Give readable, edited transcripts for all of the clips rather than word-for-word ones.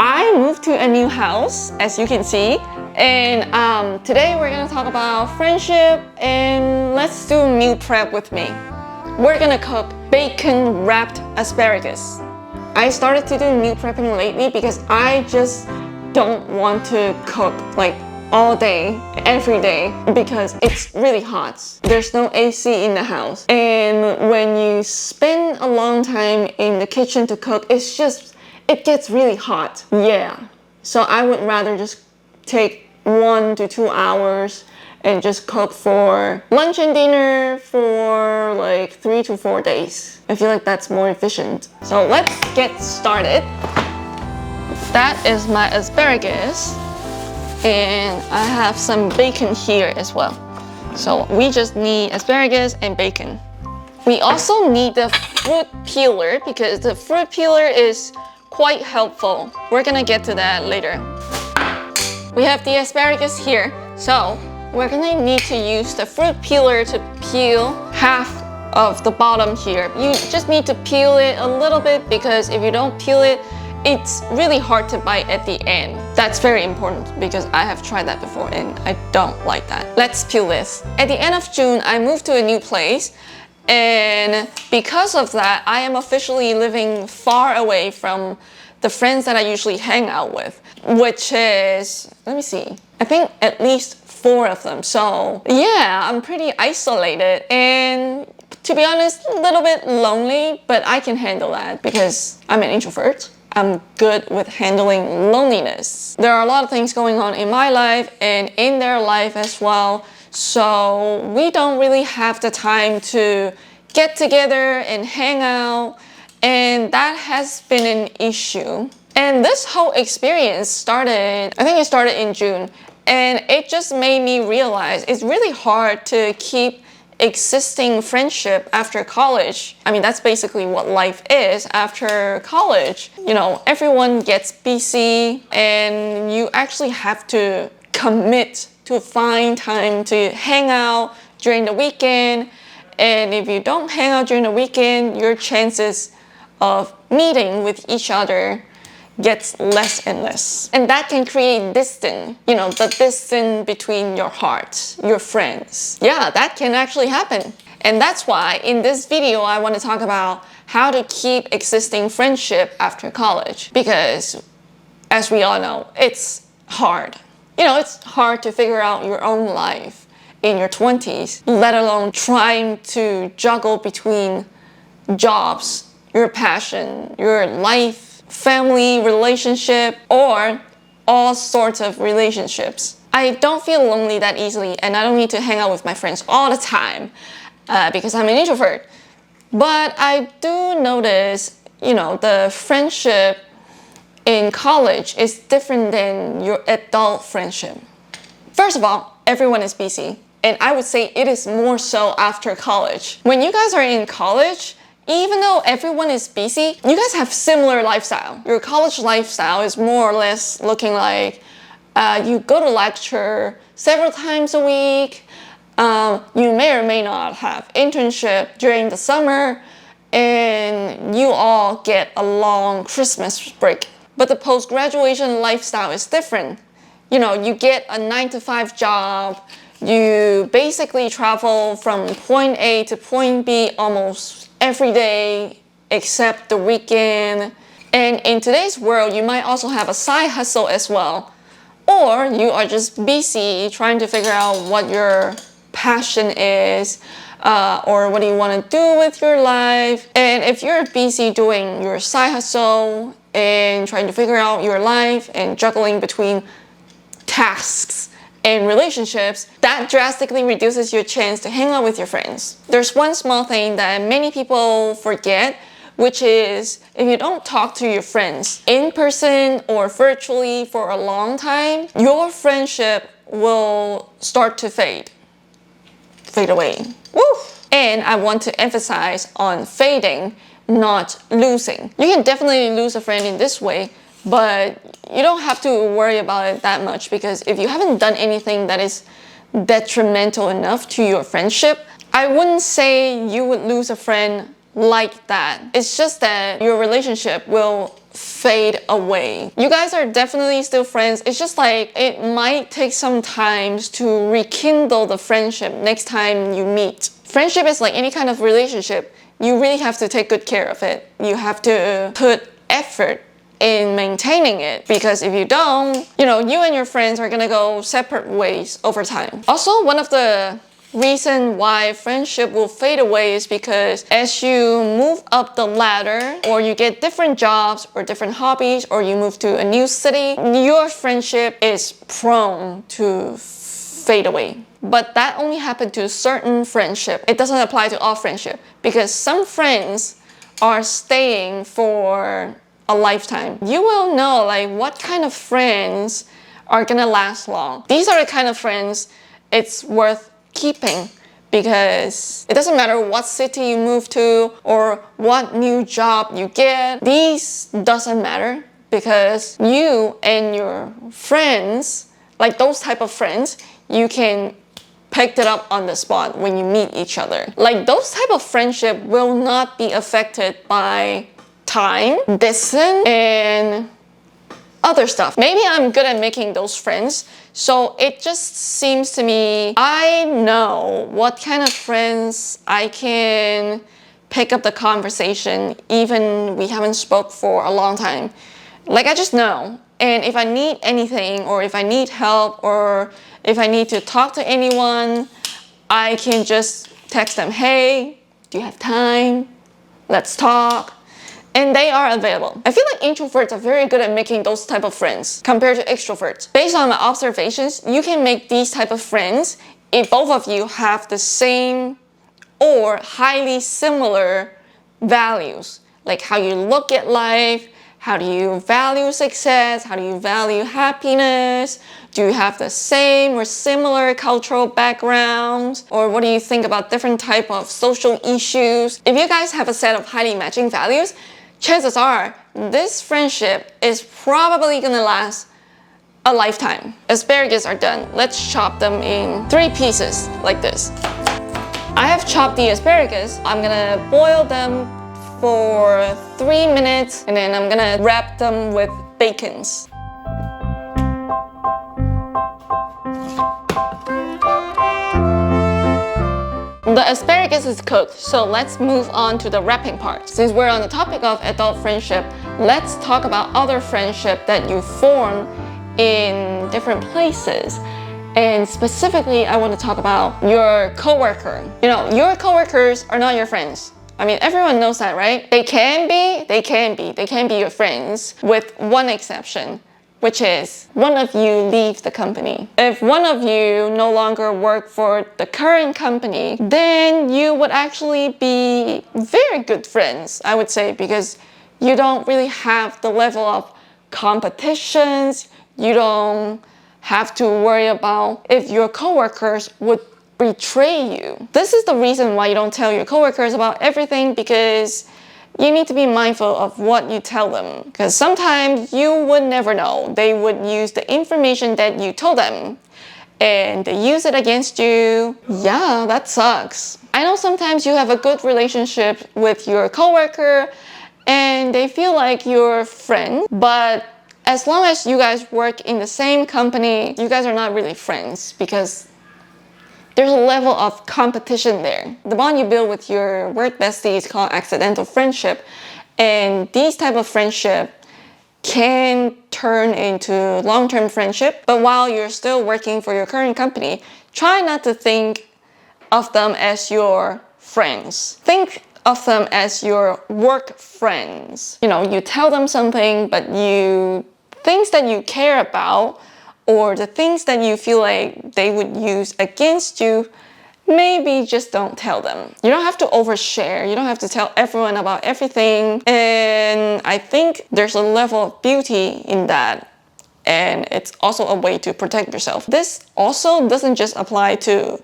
I moved to a new house, as you can see, and today we're gonna talk about friendship and let's do meal prep with me. We're gonna cook bacon wrapped asparagus. I started to do meal prepping lately because I just don't want to cook like all day, every day, because it's really hot. There's no AC in the house. And when you spend a long time in the kitchen to cook, it gets really hot. Yeah. So I would rather just take 1 to 2 hours and just cook for lunch and dinner for like 3 to 4 days. I feel like that's more efficient. So let's get started. That is my asparagus. And I have some bacon here as well. So we just need asparagus and bacon. We also need the fruit peeler because the fruit peeler is quite helpful. We're gonna get to that later. We have the asparagus here. So we're gonna need to use the fruit peeler to peel half of the bottom here. You just need to peel it a little bit because if you don't peel it, it's really hard to bite at the end. That's very important because I have tried that before and I don't like that. Let's peel this. At the end of June, I moved to a new place, and because of that, I am officially living far away from the friends that I usually hang out with, which is, let me see, I think at least 4 of them. So yeah, I'm pretty isolated and to be honest, a little bit lonely, but I can handle that because I'm an introvert. I'm good with handling loneliness. There are a lot of things going on in my life and in their life as well. So we don't really have the time to get together and hang out. And that has been an issue. And this whole experience started, I think it started in June. And it just made me realize it's really hard to keep existing friendship after college. I mean, that's basically what life is after college. You know, everyone gets busy and you actually have to commit to find time to hang out during the weekend. And if you don't hang out during the weekend, your chances of meeting with each other gets less and less. And that can create distance, you know, the distance between your heart, your friends. Yeah, that can actually happen. And that's why in this video, I want to talk about how to keep existing friendship after college. Because as we all know, it's hard. You know, it's hard to figure out your own life in your 20s, let alone trying to juggle between jobs, your passion, your life, family, relationship, or all sorts of relationships. I don't feel lonely that easily and I don't need to hang out with my friends all the time because I'm an introvert. But I do notice, you know, the friendship in college is different than your adult friendship. First of all, everyone is busy. And I would say it is more so after college. When you guys are in college, even though everyone is busy, you guys have similar lifestyle. Your college lifestyle is more or less looking like you go to lecture several times a week. You may or may not have internship during the summer, and you all get a long Christmas break. But the post-graduation lifestyle is different. You know, you get a 9-to-5 job. You basically travel from point A to point B almost every day except the weekend. And in today's world, you might also have a side hustle as well. Or you are just busy trying to figure out what your passion is or what do you want to do with your life. And if you're busy doing your side hustle and trying to figure out your life and juggling between tasks and relationships, that drastically reduces your chance to hang out with your friends. There's one small thing that many people forget, which is if you don't talk to your friends in person or virtually for a long time, your friendship will start to fade away. Woo! And I want to emphasize on fading, not losing. You can definitely lose a friend in this way, but you don't have to worry about it that much because if you haven't done anything that is detrimental enough to your friendship, I wouldn't say you would lose a friend like that. It's just that your relationship will fade away. You guys are definitely still friends. It's just like it might take some time to rekindle the friendship next time you meet. Friendship is like any kind of relationship. You really have to take good care of it. You have to put effort in maintaining it, because if you don't, you and your friends are gonna go separate ways over time. Also, one of the reason why friendship will fade away is because as you move up the ladder, or you get different jobs or different hobbies, or you move to a new city, your friendship is prone to fade away. But that only happened to certain friendship. It doesn't apply to all friendship, because some friends are staying for a lifetime. You will know like what kind of friends are gonna last long. These are the kind of friends it's worth keeping, because it doesn't matter what city you move to or what new job you get. These doesn't matter, because you and your friends, like those type of friends, you can pick it up on the spot when you meet each other. Like those type of friendship will not be affected by time, distance, and other stuff. Maybe I'm good at making those friends, so it just seems to me I know what kind of friends I can pick up the conversation even we haven't spoke for a long time. Like I just know. And if I need anything, or if I need help, or if I need to talk to anyone, I can just text them, hey, do you have time? Let's talk. And they are available. I feel like introverts are very good at making those type of friends compared to extroverts. Based on my observations, you can make these type of friends if both of you have the same or highly similar values. Like how you look at life, how do you value success, how do you value happiness, do you have the same or similar cultural backgrounds, or what do you think about different type of social issues? If you guys have a set of highly matching values, chances are this friendship is probably gonna last a lifetime. Asparagus are done. Let's chop them in 3 pieces like this. I have chopped the asparagus. I'm gonna boil them for 3 minutes, and then I'm gonna wrap them with bacons. The asparagus is cooked, so let's move on to the wrapping part. Since we're on the topic of adult friendship, let's talk about other friendship that you form in different places. And specifically, I want to talk about your coworker. Your coworkers are not your friends. I mean, everyone knows that, right? They can be your friends, with one exception, which is one of you leave the company. If one of you no longer work for the current company, then you would actually be very good friends, I would say, because you don't really have the level of competitions. You don't have to worry about if your coworkers would betray you. This is the reason why you don't tell your coworkers about everything, because you need to be mindful of what you tell them, because sometimes you would never know. They would use the information that you told them and they use it against you. Yeah, that sucks. I know sometimes you have a good relationship with your coworker and they feel like your friend, but as long as you guys work in the same company, you guys are not really friends, because there's a level of competition there. The bond you build with your work bestie is called accidental friendship. And these type of friendship can turn into long-term friendship. But while you're still working for your current company, try not to think of them as your friends. Think of them as your work friends. You tell them something, but things that you care about, or the things that you feel like they would use against you, maybe just don't tell them. You don't have to overshare. You don't have to tell everyone about everything. And I think there's a level of beauty in that. And it's also a way to protect yourself. This also doesn't just apply to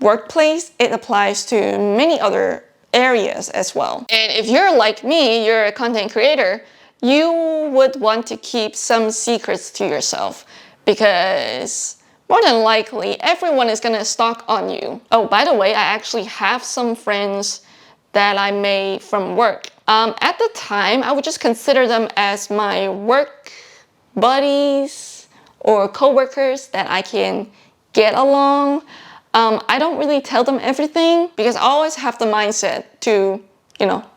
workplace. It applies to many other areas as well. And if you're like me, you're a content creator, you would want to keep some secrets to yourself, because more than likely, everyone is gonna stalk on you. Oh, by the way, I actually have some friends that I made from work. At the time, I would just consider them as my work buddies or coworkers that I can get along. I don't really tell them everything because I always have the mindset to,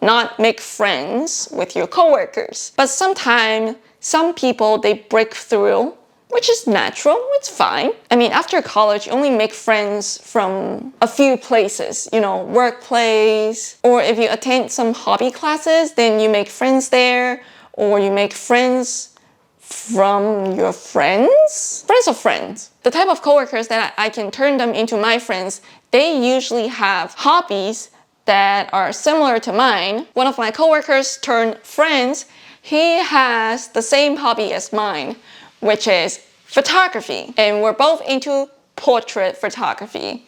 not make friends with your coworkers. But sometimes some people, they break through, which is natural, it's fine. I mean, after college, you only make friends from a few places, workplace, or if you attend some hobby classes, then you make friends there, or you make friends from your friends of friends. The type of coworkers that I can turn them into my friends, they usually have hobbies that are similar to mine. One of my coworkers turned friends, he has the same hobby as mine, which is photography. And we're both into portrait photography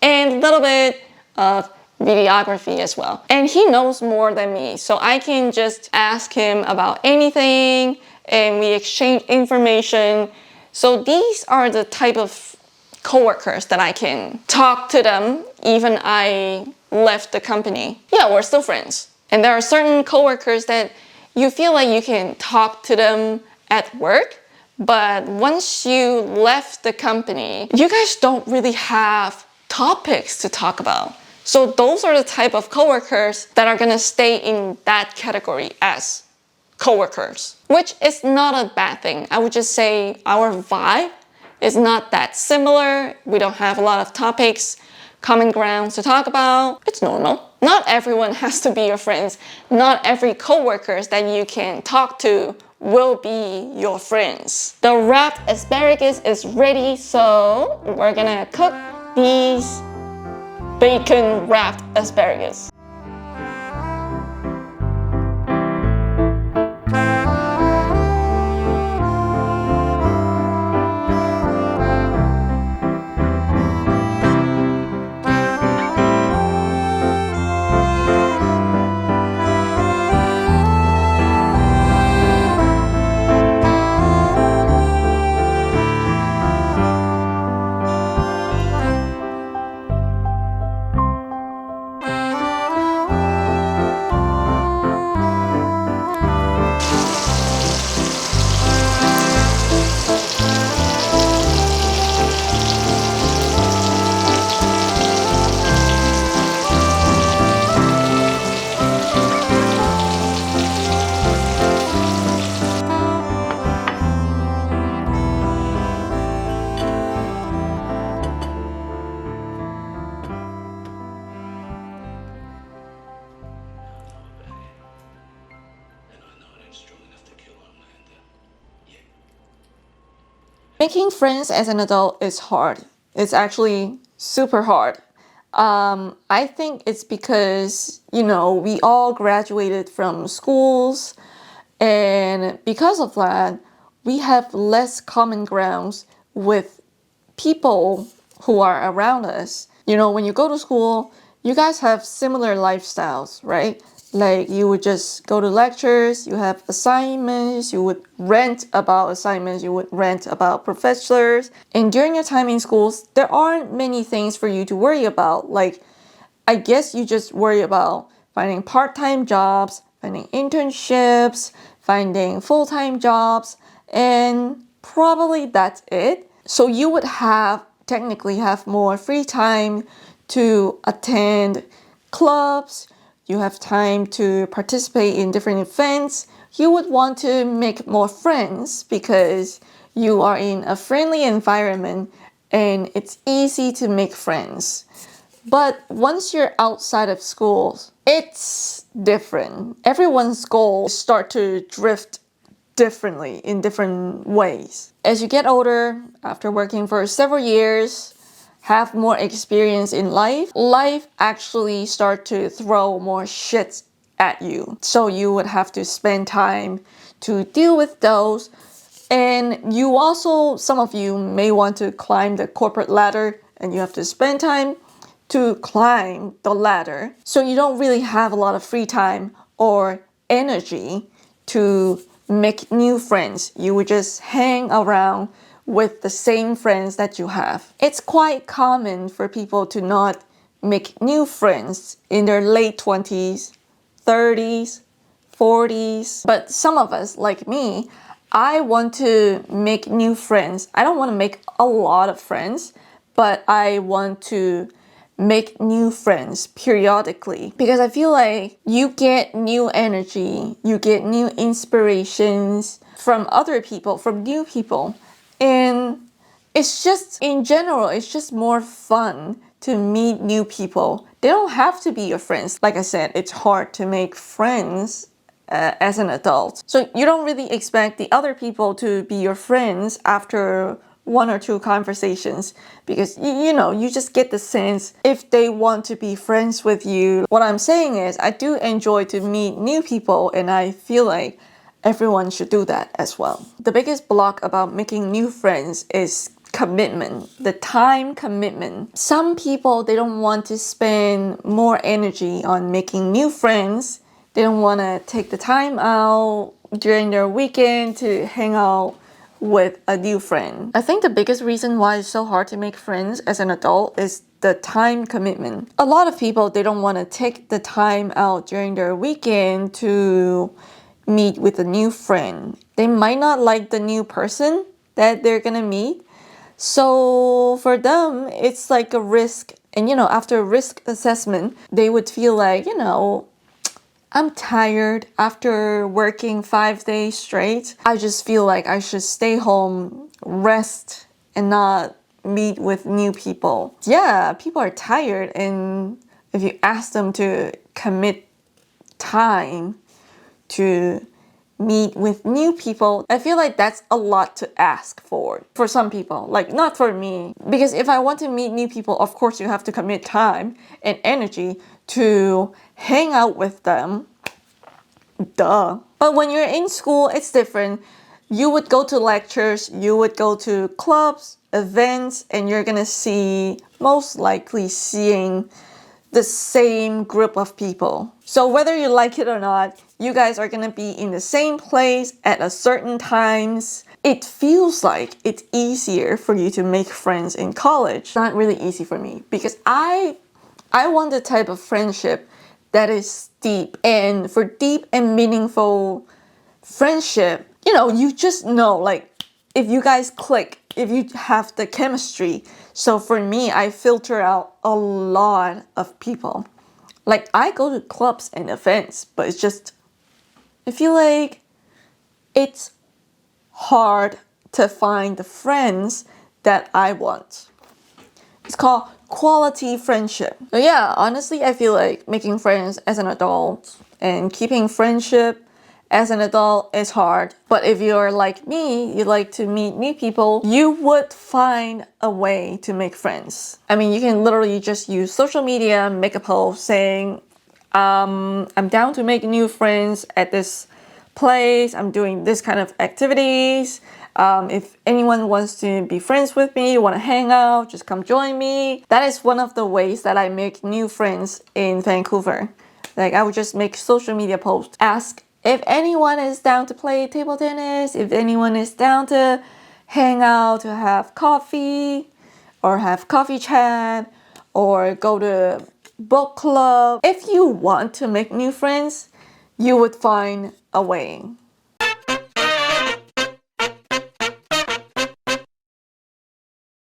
and a little bit of videography as well. And he knows more than me, so I can just ask him about anything and we exchange information. So these are the type of coworkers that I can talk to them even I left the company. Yeah, we're still friends. And there are certain coworkers that you feel like you can talk to them at work, but once you left the company, you guys don't really have topics to talk about. So those are the type of coworkers that are gonna stay in that category as coworkers, which is not a bad thing. I would just say our vibe is not that similar. We don't have a lot of topics, common grounds to talk about. It's normal. Not everyone has to be your friends. Not every coworkers that you can talk to will be your friends. The wrapped asparagus is ready, so we're gonna cook these bacon wrapped asparagus. Making friends as an adult is hard. It's actually super hard. I think it's because, we all graduated from schools, and because of that, we have less common grounds with people who are around us. When you go to school, you guys have similar lifestyles, right? Like you would just go to lectures, you have assignments, you would rant about assignments, you would rant about professors. And during your time in schools, there aren't many things for you to worry about. Like, I guess you just worry about finding part-time jobs, finding internships, finding full-time jobs, and probably that's it. So you would technically have more free time to attend clubs, you have time to participate in different events. You would want to make more friends because you are in a friendly environment and it's easy to make friends. But once you're outside of school, it's different. Everyone's goals start to drift differently in different ways. As you get older, after working for several years, have more experience in life actually start to throw more shit at you. So you would have to spend time to deal with those. And you also, some of you may want to climb the corporate ladder and you have to spend time to climb the ladder. So you don't really have a lot of free time or energy to make new friends. You would just hang around with the same friends that you have. It's quite common for people to not make new friends in their late 20s, 30s, 40s. But some of us, like me, I want to make new friends. I don't want to make a lot of friends, but I want to make new friends periodically because I feel like you get new energy, you get new inspirations from other people, from new people. And it's just, in general, it's just more fun to meet new people. They don't have to be your friends. Like I said, it's hard to make friends as an adult. So you don't really expect the other people to be your friends after one or two conversations because you just get the sense if they want to be friends with you. What I'm saying is I do enjoy to meet new people, and I feel like everyone should do that as well. The biggest block about making new friends is commitment, the time commitment. Some people, they don't want to spend more energy on making new friends. They don't want to take the time out during their weekend to hang out with a new friend. I think the biggest reason why it's so hard to make friends as an adult is the time commitment. A lot of people, they don't want to take the time out during their weekend to meet with a new friend. They might not like the new person that they're gonna meet. So for them, it's like a risk. And after a risk assessment, they would feel like, I'm tired after working 5 days straight. I just feel like I should stay home, rest, and not meet with new people. Yeah, people are tired, and if you ask them to commit time to meet with new people, I feel like that's a lot to ask for some people, like not for me. Because if I want to meet new people, of course you have to commit time and energy to hang out with them. Duh. But when you're in school, it's different. You would go to lectures, you would go to clubs, events, and you're gonna most likely seeing the same group of people. So whether you like it or not, you guys are gonna be in the same place at a certain times. It feels like it's easier for you to make friends in college. It's not really easy for me because I want the type of friendship that is deep. And for deep and meaningful friendship, you just know, like, if you guys click, if you have the chemistry. So for me, I filter out a lot of people. Like, I go to clubs and events, but it's just, I feel like it's hard to find the friends that I want. It's called quality friendship. So yeah, honestly, I feel like making friends as an adult and keeping friendship as an adult is hard. But if you're like me, you like to meet new people, you would find a way to make friends. I mean, you can literally just use social media, make a post saying, I'm down to make new friends at this place. I'm doing this kind of activities. If anyone wants to be friends with me, want to hang out, just come join me. That is one of the ways that I make new friends in Vancouver. Like, I would just make social media posts, ask if anyone is down to play table tennis, if anyone is down to hang out, to have coffee, or have coffee chat, or go to book club. If you want to make new friends, you would find a way.